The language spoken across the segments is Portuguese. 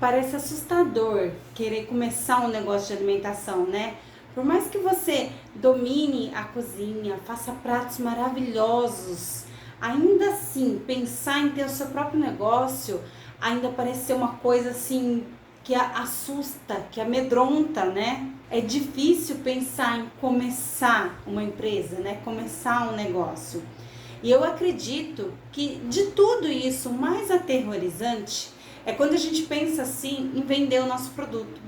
Parece assustador querer começar um negócio de alimentação, né? Por mais que você domine a cozinha, faça pratos maravilhosos, ainda assim, pensar em ter o seu próprio negócio ainda parece ser uma coisa assim que assusta, que amedronta, né? É difícil pensar em começar uma empresa, né? Começar um negócio. E eu acredito que de tudo isso, o mais aterrorizante é quando a gente pensa assim em vender o nosso produto.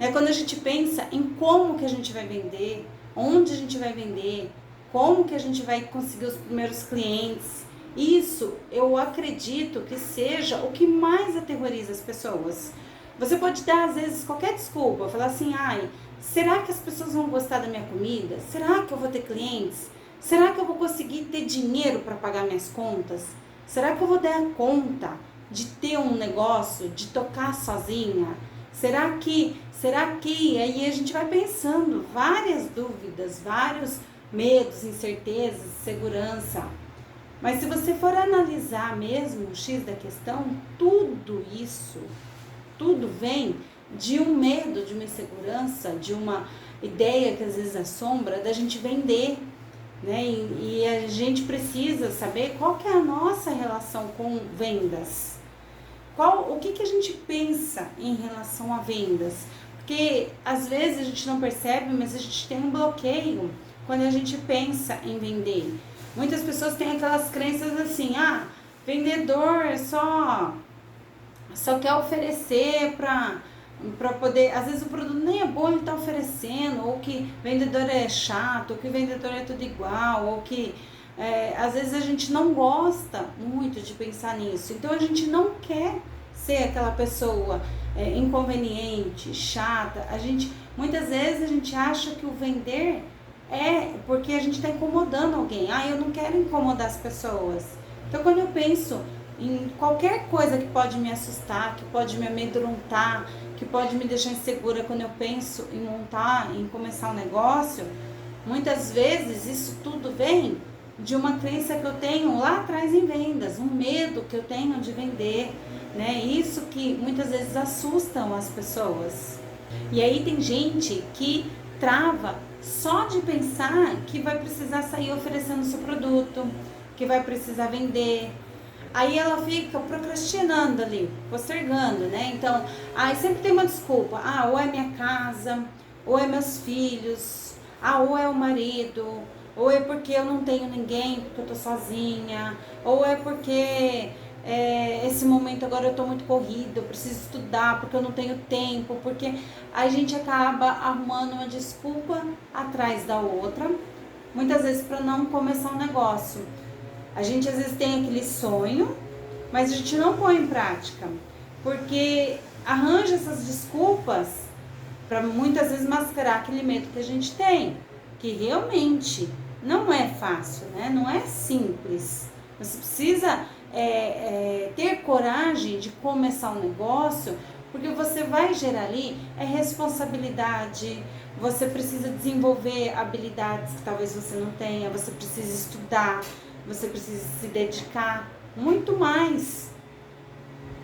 É quando a gente pensa em como que a gente vai vender, onde a gente vai vender, como que a gente vai conseguir os primeiros clientes. Isso eu acredito que seja o que mais aterroriza as pessoas. Você pode dar às vezes qualquer desculpa, falar assim, ai, será que as pessoas vão gostar da minha comida? Será que eu vou ter clientes? Será que eu vou conseguir ter dinheiro para pagar minhas contas? Será que eu vou dar conta de ter um negócio, de tocar sozinha? Será que, aí a gente vai pensando várias dúvidas, vários medos, incertezas, segurança. Mas se você for analisar mesmo o X da questão, tudo isso, tudo vem de um medo, de uma insegurança, de uma ideia que às vezes assombra da gente vender, né? E a gente precisa saber qual que é a nossa relação com vendas. O que a gente pensa em relação a vendas? Porque às vezes a gente não percebe, mas a gente tem um bloqueio quando a gente pensa em vender. Muitas pessoas têm aquelas crenças assim, vendedor só quer oferecer para poder, às vezes o produto nem é bom, ele está oferecendo, ou que vendedor é chato, ou que vendedor é tudo igual, ou que às vezes a gente não gosta muito de pensar nisso, então a gente não quer ser aquela pessoa inconveniente, chata. Muitas vezes a gente acha que o vender é porque a gente está incomodando alguém. Eu não quero incomodar as pessoas. Então quando eu penso em qualquer coisa que pode me assustar, que pode me amedrontar, que pode me deixar insegura quando eu penso em montar, em começar um negócio, muitas vezes isso tudo vem de uma crença que eu tenho lá atrás em vendas, um medo que eu tenho de vender, né? Isso que muitas vezes assustam as pessoas. E aí tem gente que trava só de pensar que vai precisar sair oferecendo o seu produto, que vai precisar vender. Aí ela fica procrastinando ali, postergando, né? Então, aí sempre tem uma desculpa. Ou é minha casa, ou é meus filhos, ou é o marido, ou é porque eu não tenho ninguém, porque eu tô sozinha, ou é porque esse momento agora eu tô muito corrida, eu preciso estudar, porque eu não tenho tempo, porque a gente acaba arrumando uma desculpa atrás da outra, muitas vezes para não começar um negócio. A gente às vezes tem aquele sonho, mas a gente não põe em prática, porque arranja essas desculpas para muitas vezes mascarar aquele medo que a gente tem, que realmente não é fácil, né? Não é simples. Você precisa ter coragem de começar um negócio, porque você vai gerar ali responsabilidade, você precisa desenvolver habilidades que talvez você não tenha, você precisa estudar, você precisa se dedicar muito mais.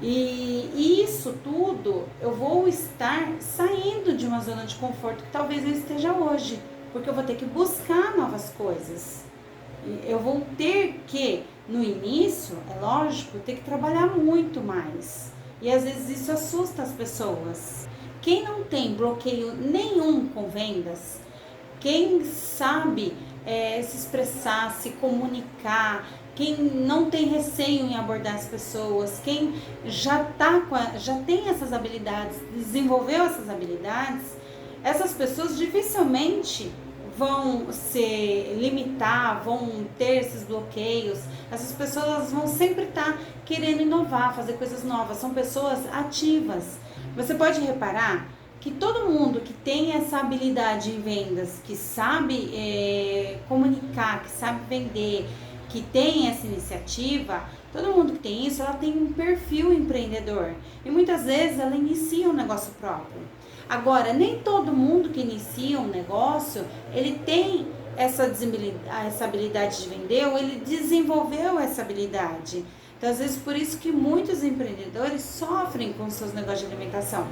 E isso tudo eu vou estar saindo de uma zona de conforto que talvez eu esteja hoje, porque eu vou ter que buscar novas coisas. Eu vou ter que, no início, é lógico, ter que trabalhar muito mais. E às vezes isso assusta as pessoas. Quem não tem bloqueio nenhum com vendas, quem sabe se expressar, se comunicar, quem não tem receio em abordar as pessoas, quem já tem essas habilidades, desenvolveu essas habilidades, essas pessoas dificilmente vão se limitar, vão ter esses bloqueios. Essas pessoas vão sempre estar querendo inovar, fazer coisas novas, são pessoas ativas. Você pode reparar que todo mundo que tem essa habilidade em vendas, que sabe comunicar, que sabe vender, que tem essa iniciativa, todo mundo que tem isso, ela tem um perfil empreendedor. E muitas vezes ela inicia um negócio próprio. Agora, nem todo mundo que inicia um negócio, ele tem essa habilidade de vender, ou ele desenvolveu essa habilidade. Então, às vezes, por isso que muitos empreendedores sofrem com seus negócios de alimentação.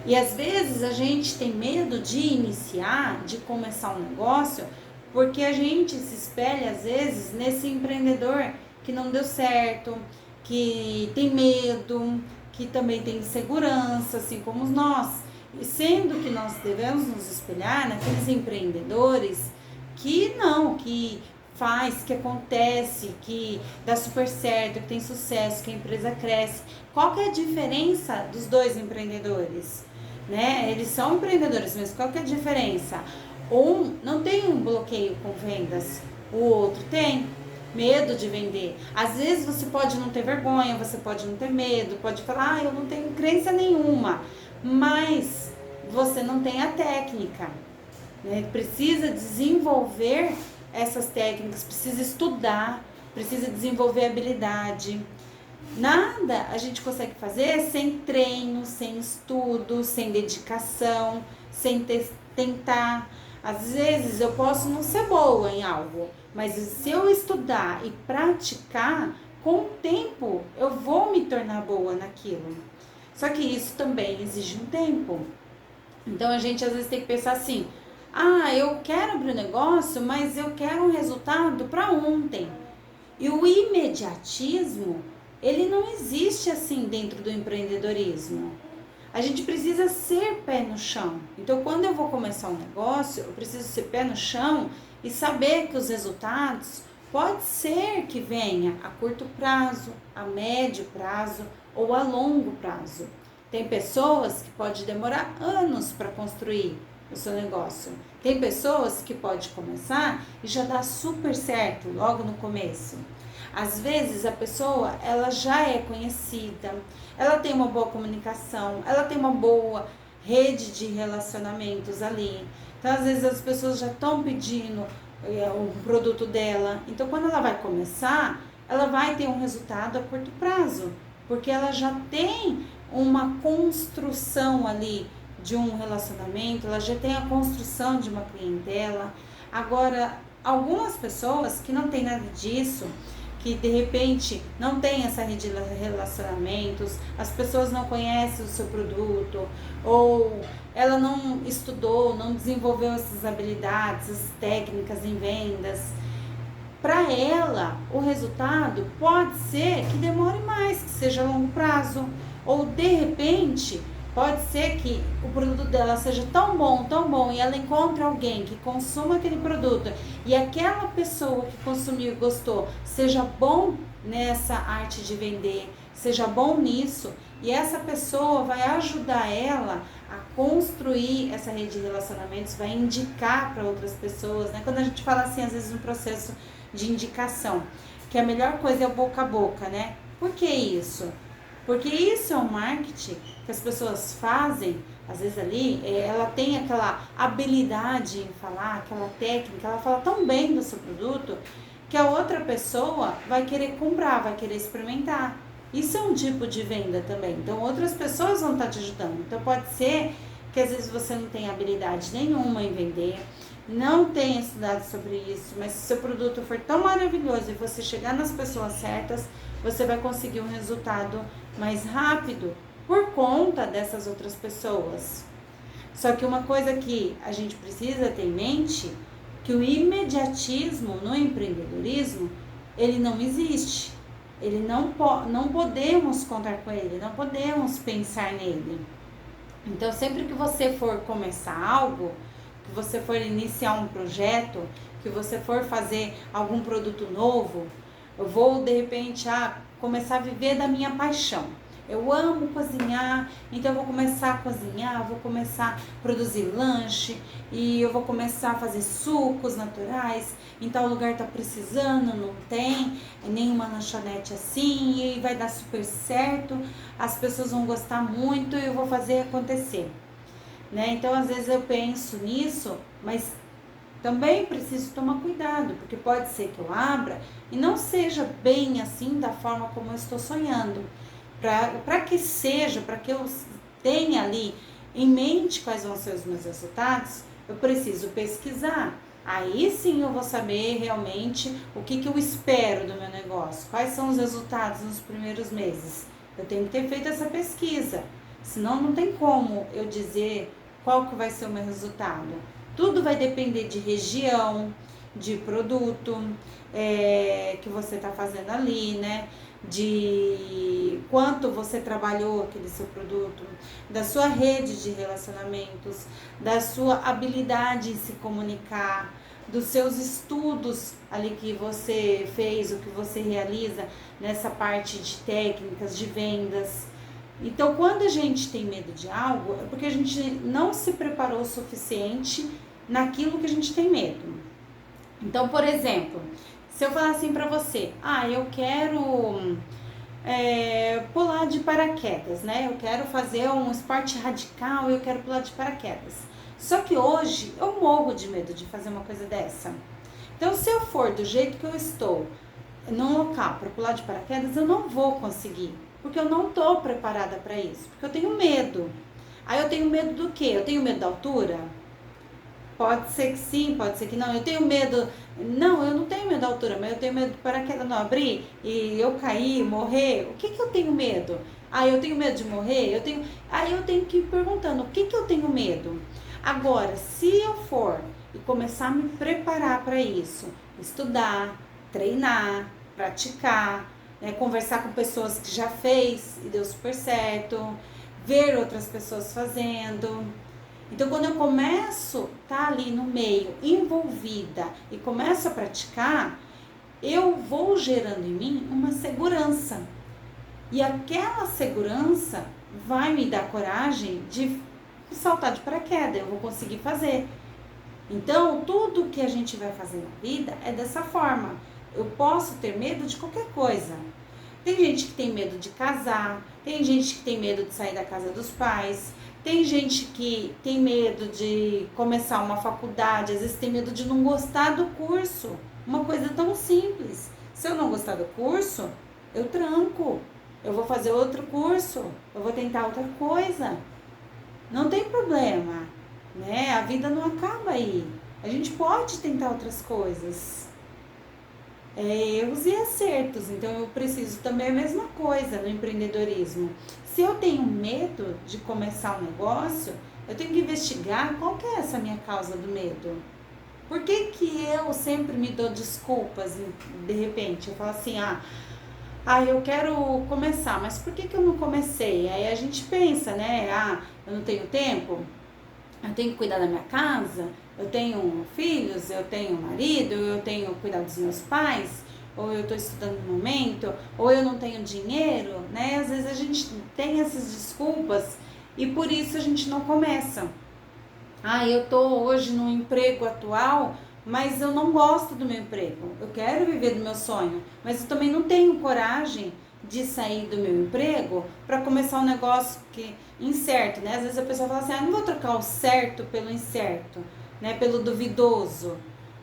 E às vezes a gente tem medo de iniciar, de começar um negócio, porque a gente se espelha às vezes nesse empreendedor que não deu certo, que tem medo, que também tem insegurança, assim como nós. E sendo que nós devemos nos espelhar naqueles empreendedores que não, que faz, que acontece, que dá super certo, que tem sucesso, que a empresa cresce. Qual que é a diferença dos dois empreendedores? Né? Eles são empreendedores, mas qual que é a diferença? Um não tem um bloqueio com vendas, o outro tem medo de vender. Às vezes você pode não ter vergonha, você pode não ter medo, pode falar, eu não tenho crença nenhuma, mas você não tem a técnica, né? Precisa desenvolver essas técnicas, precisa estudar, precisa desenvolver habilidade. Nada a gente consegue fazer sem treino, sem estudo, sem dedicação, sem tentar. Às vezes eu posso não ser boa em algo, mas se eu estudar e praticar, com o tempo eu vou me tornar boa naquilo. Só que isso também exige um tempo. Então a gente às vezes tem que pensar assim: eu quero abrir um negócio, mas eu quero um resultado para ontem. E o imediatismo, ele não existe assim dentro do empreendedorismo. A gente precisa ser pé no chão. Então, quando eu vou começar um negócio, eu preciso ser pé no chão e saber que os resultados pode ser que venha a curto prazo, a médio prazo ou a longo prazo. Tem pessoas que pode demorar anos para construir o seu negócio. Tem pessoas que pode começar e já dá super certo logo no começo. Às vezes a pessoa, ela já é conhecida, ela tem uma boa comunicação, ela tem uma boa rede de relacionamentos ali. Então, às vezes as pessoas já estão pedindo o produto dela. Então, quando ela vai começar, ela vai ter um resultado a curto prazo, porque ela já tem uma construção ali de um relacionamento, ela já tem a construção de uma clientela. Agora, algumas pessoas que não tem nada disso, que de repente não tem essa rede de relacionamentos, as pessoas não conhecem o seu produto, ou ela não estudou, não desenvolveu essas habilidades, as técnicas em vendas, para ela o resultado pode ser que demore mais, que seja a longo prazo, ou de repente pode ser que o produto dela seja tão bom, e ela encontre alguém que consuma aquele produto e aquela pessoa que consumiu e gostou seja bom nessa arte de vender, seja bom nisso, e essa pessoa vai ajudar ela a construir essa rede de relacionamentos, vai indicar para outras pessoas, né? Quando a gente fala assim, às vezes no processo de indicação, que a melhor coisa é o boca a boca, né? Por que isso? Porque isso é um marketing que as pessoas fazem, às vezes ali, ela tem aquela habilidade em falar, aquela técnica, ela fala tão bem do seu produto, que a outra pessoa vai querer comprar, vai querer experimentar. Isso é um tipo de venda também. Então, outras pessoas vão estar te ajudando. Então, pode ser que às vezes você não tenha habilidade nenhuma em vender, não tenha estudado sobre isso, mas se o seu produto for tão maravilhoso e você chegar nas pessoas certas, você vai conseguir um resultado mais rápido por conta dessas outras pessoas. Só que uma coisa que a gente precisa ter em mente, que o imediatismo no empreendedorismo, ele não existe. Ele não podemos contar com ele, não podemos pensar nele. Então, sempre que você for começar algo, que você for iniciar um projeto, que você for fazer algum produto novo, eu vou de repente começar a viver da minha paixão. Eu amo cozinhar, então eu vou começar a cozinhar, vou começar a produzir lanche e eu vou começar a fazer sucos naturais. Em tal lugar tá precisando, não tem nenhuma lanchonete assim e vai dar super certo, as pessoas vão gostar muito e eu vou fazer acontecer, né? Então, às vezes eu penso nisso, mas também preciso tomar cuidado, porque pode ser que eu abra e não seja bem assim da forma como eu estou sonhando. Para que seja, para que eu tenha ali em mente quais vão ser os meus resultados, eu preciso pesquisar. Aí sim eu vou saber realmente o que eu espero do meu negócio, quais são os resultados nos primeiros meses. Eu tenho que ter feito essa pesquisa, senão não tem como eu dizer qual que vai ser o meu resultado. Tudo vai depender de região, de produto que você está fazendo ali, né? De quanto você trabalhou aquele seu produto, da sua rede de relacionamentos, da sua habilidade em se comunicar, dos seus estudos ali que você fez, o que você realiza nessa parte de técnicas, de vendas. Então, quando a gente tem medo de algo, é porque a gente não se preparou o suficiente naquilo que a gente tem medo. Então, por exemplo, se eu falar assim pra você, eu quero pular de paraquedas, né? Eu quero fazer um esporte radical e eu quero pular de paraquedas. Só que hoje eu morro de medo de fazer uma coisa dessa. Então, se eu for do jeito que eu estou num local para pular de paraquedas, eu não vou conseguir, porque eu não estou preparada para isso, porque eu tenho medo. Aí eu tenho medo do quê? Eu tenho medo da altura? Pode ser que sim, pode ser que não. Eu tenho medo. Não, eu não tenho medo da altura, mas eu tenho medo do paraquedas não abrir e eu cair, morrer. O que eu tenho medo? Eu tenho medo de morrer? Aí eu tenho que ir perguntando, o que eu tenho medo? Agora, se eu for e começar a me preparar para isso, estudar, treinar, praticar, né, conversar com pessoas que já fez e deu super certo, ver outras pessoas fazendo. Então, quando eu começo a estar ali no meio, envolvida e começo a praticar, eu vou gerando em mim uma segurança. E aquela segurança vai me dar coragem de saltar de paraquedas, eu vou conseguir fazer. Então, tudo que a gente vai fazer na vida é dessa forma. Eu posso ter medo de qualquer coisa. Tem gente que tem medo de casar, tem gente que tem medo de sair da casa dos pais, tem gente que tem medo de começar uma faculdade, às vezes tem medo de não gostar do curso. Uma coisa tão simples. Se eu não gostar do curso, eu tranco. Eu vou fazer outro curso, eu vou tentar outra coisa. Não tem problema, né? A vida não acaba aí. A gente pode tentar outras coisas. Erros e acertos. Então eu preciso também a mesma coisa no empreendedorismo. Se eu tenho medo de começar um negócio, eu tenho que investigar qual que é essa minha causa do medo. Por que que eu sempre me dou desculpas de repente? Eu falo assim, eu quero começar, mas por que que eu não comecei? Aí a gente pensa, né? Eu não tenho tempo, eu tenho que cuidar da minha casa, eu tenho filhos, eu tenho marido, eu tenho que cuidar dos meus pais, ou eu estou estudando no momento, ou eu não tenho dinheiro, né? Às vezes a gente tem essas desculpas e por isso a gente não começa. Eu estou hoje no emprego atual, mas eu não gosto do meu emprego. Eu quero viver do meu sonho, mas eu também não tenho coragem de sair do meu emprego para começar um negócio que incerto, né? Às vezes a pessoa fala assim, não vou trocar o certo pelo incerto, né? Pelo duvidoso.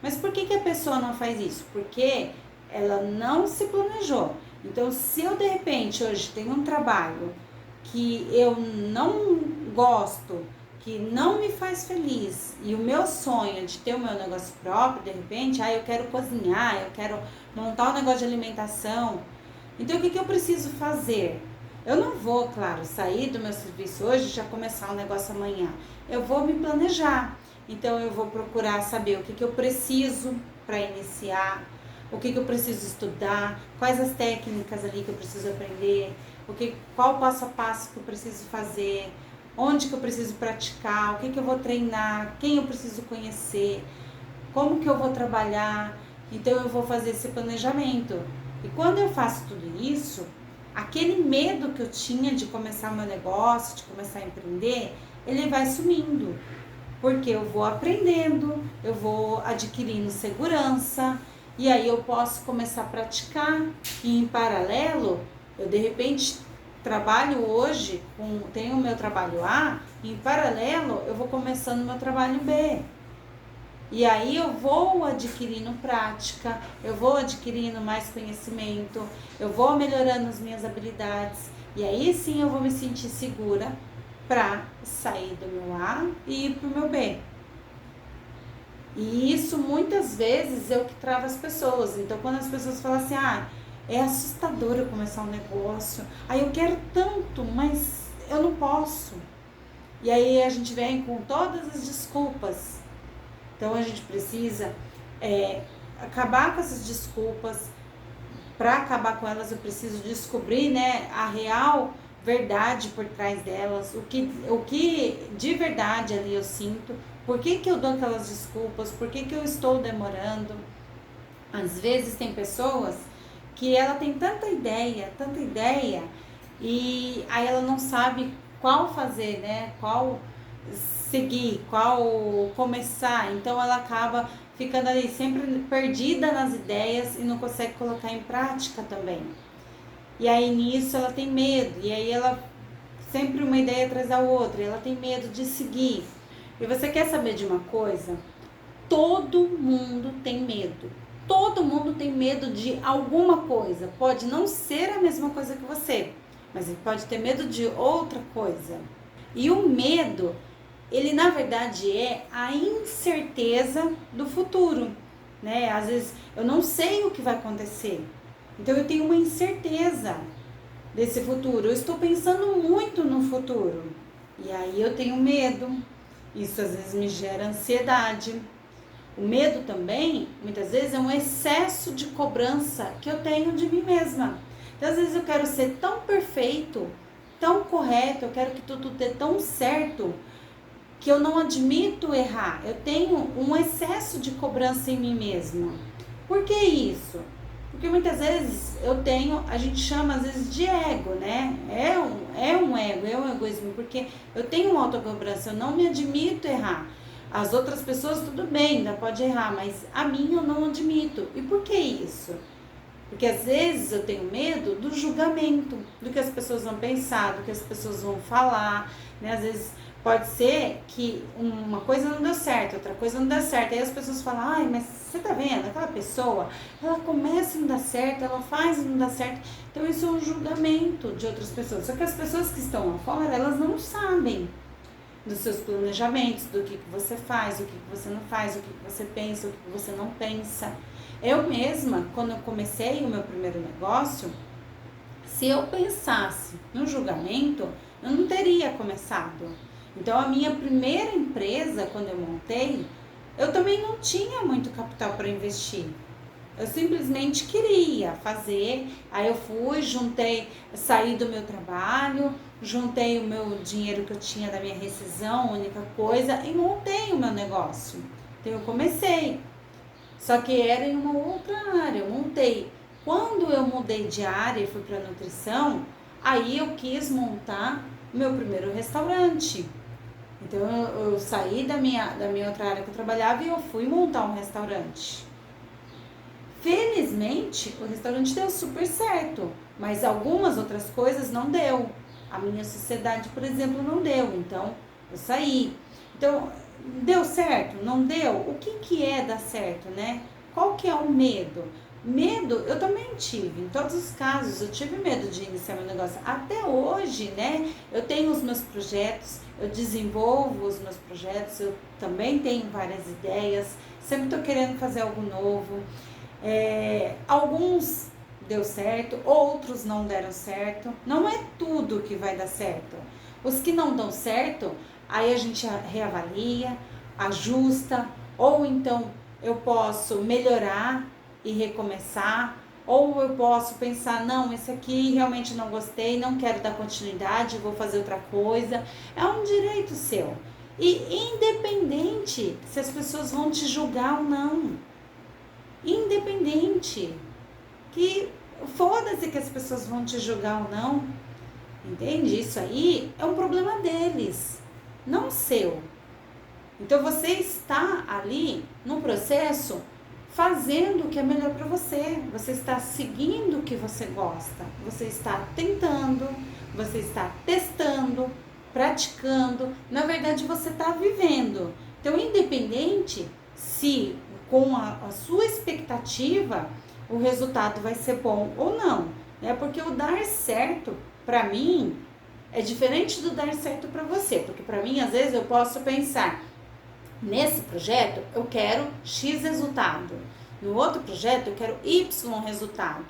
Mas por que que a pessoa não faz isso? Porque ela não se planejou. Então, se eu de repente hoje tenho um trabalho que eu não gosto, que não me faz feliz, e o meu sonho de ter o meu negócio próprio, de repente, eu quero cozinhar, eu quero montar um negócio de alimentação. Então, o que eu preciso fazer? Eu não vou, claro, sair do meu serviço hoje e já começar o negócio amanhã. Eu vou me planejar. Então, eu vou procurar saber o que eu preciso para iniciar, o que eu preciso estudar, quais as técnicas ali que eu preciso aprender, qual o passo a passo que eu preciso fazer, onde que eu preciso praticar, o que eu vou treinar, quem eu preciso conhecer, como que eu vou trabalhar. Então eu vou fazer esse planejamento. E quando eu faço tudo isso, aquele medo que eu tinha de começar meu negócio, de começar a empreender, ele vai sumindo. Porque eu vou aprendendo, eu vou adquirindo segurança, e aí eu posso começar a praticar. E em paralelo, eu de repente trabalho hoje, tenho o meu trabalho A, e em paralelo eu vou começando o meu trabalho B. E aí eu vou adquirindo prática, eu vou adquirindo mais conhecimento, eu vou melhorando as minhas habilidades. E aí sim eu vou me sentir segura para sair do meu A e ir pro meu B. E isso muitas vezes é o que trava as pessoas. Então, quando as pessoas falam assim, é assustador eu começar um negócio, aí eu quero tanto, mas eu não posso. E aí a gente vem com todas as desculpas. Então a gente precisa acabar com essas desculpas. Para acabar com elas eu preciso descobrir, né, a real verdade por trás delas, o que de verdade ali eu sinto, por que eu dou aquelas desculpas, por que eu estou demorando. Às vezes tem pessoas que ela tem tanta ideia, e aí ela não sabe qual fazer, né? Qual seguir, qual começar. Então ela acaba ficando ali sempre perdida nas ideias e não consegue colocar em prática também. E aí nisso ela tem medo, e aí ela sempre uma ideia atrás da outra, e ela tem medo de seguir. E você quer saber de uma coisa? Todo mundo tem medo. Todo mundo tem medo de alguma coisa. Pode não ser a mesma coisa que você, mas ele pode ter medo de outra coisa. E o medo, ele na verdade é a incerteza do futuro, né? Às vezes eu não sei o que vai acontecer, então eu tenho uma incerteza desse futuro. Eu estou pensando muito no futuro e aí eu tenho medo. Isso às vezes me gera ansiedade. O medo também, muitas vezes, é um excesso de cobrança que eu tenho de mim mesma. Então, às vezes eu quero ser tão perfeito, tão correto, eu quero que tudo dê tão certo, que eu não admito errar. Eu tenho um excesso de cobrança em mim mesma. Por que isso? Porque muitas vezes a gente chama às vezes de ego, né? É um ego, é um egoísmo, porque eu tenho uma autocobrança, eu não me admito errar. As outras pessoas, tudo bem, ainda pode errar, mas a mim eu não admito. E por que isso? Porque às vezes eu tenho medo do julgamento, do que as pessoas vão pensar, do que as pessoas vão falar, né? Às vezes pode ser que uma coisa não deu certo, outra coisa não deu certo. Aí as pessoas falam, ai, mas você tá vendo, aquela pessoa, ela começa e não dá certo, ela faz e não dá certo. Então isso é um julgamento de outras pessoas. Só que as pessoas que estão lá fora, elas não sabem dos seus planejamentos, do que você faz, o que você não faz, o que você pensa, o que você não pensa. Eu mesma, quando eu comecei o meu primeiro negócio, se eu pensasse no julgamento, eu não teria começado. Então, a minha primeira empresa, quando eu montei, eu também não tinha muito capital para investir. Eu simplesmente queria fazer, aí eu fui, saí do meu trabalho, juntei o meu dinheiro que eu tinha da minha rescisão, única coisa, e montei o meu negócio. Então eu comecei, só que era em uma outra área, eu montei. Quando eu mudei de área e fui para nutrição, aí eu quis montar o meu primeiro restaurante. Então eu saí da minha outra área que eu trabalhava e eu fui montar um restaurante. Felizmente, o restaurante deu super certo, mas algumas outras coisas não deu. A minha sociedade, por exemplo, não deu, então eu saí. Então, deu certo? Não deu? O que é dar certo, né? Qual que é o medo? Medo, eu também tive, em todos os casos, eu tive medo de iniciar meu negócio. Até hoje, né, eu tenho os meus projetos, eu desenvolvo os meus projetos, eu também tenho várias ideias, sempre estou querendo fazer algo novo. Alguns deu certo, outros não deram certo. Não é tudo que vai dar certo. Os que não dão certo, aí a gente reavalia, ajusta, ou então eu posso melhorar e recomeçar, ou eu posso pensar, não, esse aqui realmente não gostei, não quero dar continuidade, vou fazer outra coisa. É um direito seu. E independente se as pessoas vão te julgar ou não. Independente, que foda-se que as pessoas vão te julgar ou não, entende? Isso aí é um problema deles, não seu. Então você está ali no processo fazendo o que é melhor para você, você está seguindo o que você gosta, você está tentando, você está testando, praticando, na verdade você está vivendo. Então, independente se com a sua expectativa o resultado vai ser bom ou não, né? Porque o dar certo, para mim, é diferente do dar certo para você, porque para mim, às vezes, eu posso pensar, Nesse projeto eu quero X resultado, no outro projeto eu quero Y resultado.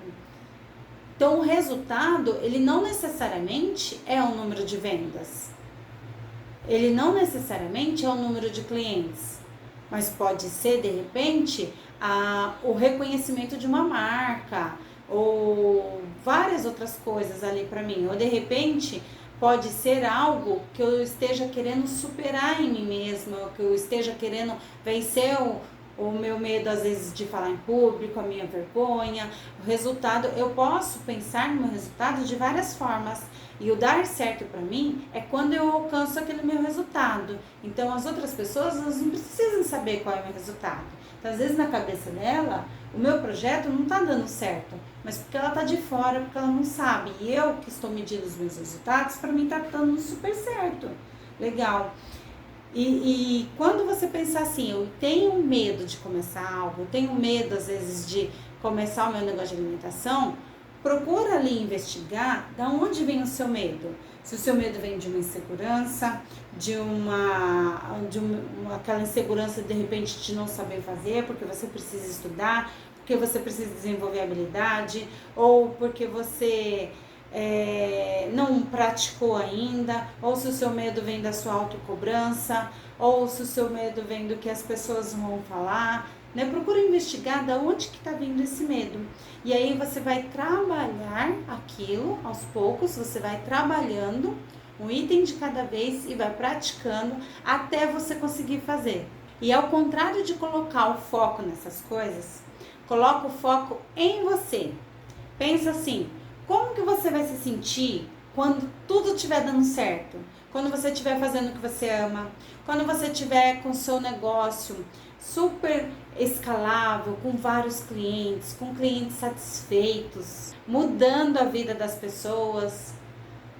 Então o resultado, ele não necessariamente é o número de vendas, ele não necessariamente é o número de clientes, mas pode ser de repente o reconhecimento de uma marca ou várias outras coisas ali para mim, ou de repente pode ser algo que eu esteja querendo superar em mim mesma, ou que eu esteja querendo vencer o meu medo às vezes de falar em público, a minha vergonha. O resultado, eu posso pensar no meu resultado de várias formas. E o dar certo para mim é quando eu alcanço aquele meu resultado. Então as outras pessoas, elas não precisam saber qual é o meu resultado. Então às vezes na cabeça dela, o meu projeto não está dando certo, mas porque ela está de fora, porque ela não sabe. E eu que estou medindo os meus resultados, para mim está dando super certo. Legal. E quando você pensar assim, eu tenho medo de começar algo, eu tenho medo às vezes de começar o meu negócio de alimentação, procura ali investigar de onde vem o seu medo. Se o seu medo vem de uma insegurança, aquela insegurança de repente de não saber fazer, porque você precisa estudar, porque você precisa desenvolver habilidade, ou porque você não praticou ainda, ou se o seu medo vem da sua autocobrança, ou se o seu medo vem do que as pessoas vão falar, né? Procura investigar de onde que está vindo esse medo. E aí você vai trabalhar aquilo aos poucos, você vai trabalhando um item de cada vez e vai praticando até você conseguir fazer. E ao contrário de colocar o foco nessas coisas, coloca o foco em você. Pensa assim, como que você vai se sentir quando tudo estiver dando certo? Quando você estiver fazendo o que você ama, quando você estiver com o seu negócio super escalável, com vários clientes, com clientes satisfeitos, mudando a vida das pessoas,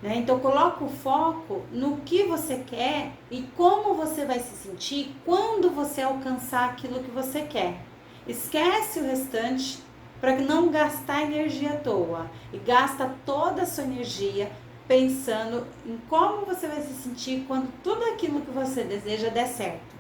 né? Então coloca o foco no que você quer e como você vai se sentir quando você alcançar aquilo que você quer. Esquece o restante para não gastar energia à toa e gasta toda a sua energia pensando em como você vai se sentir quando tudo aquilo que você deseja der certo.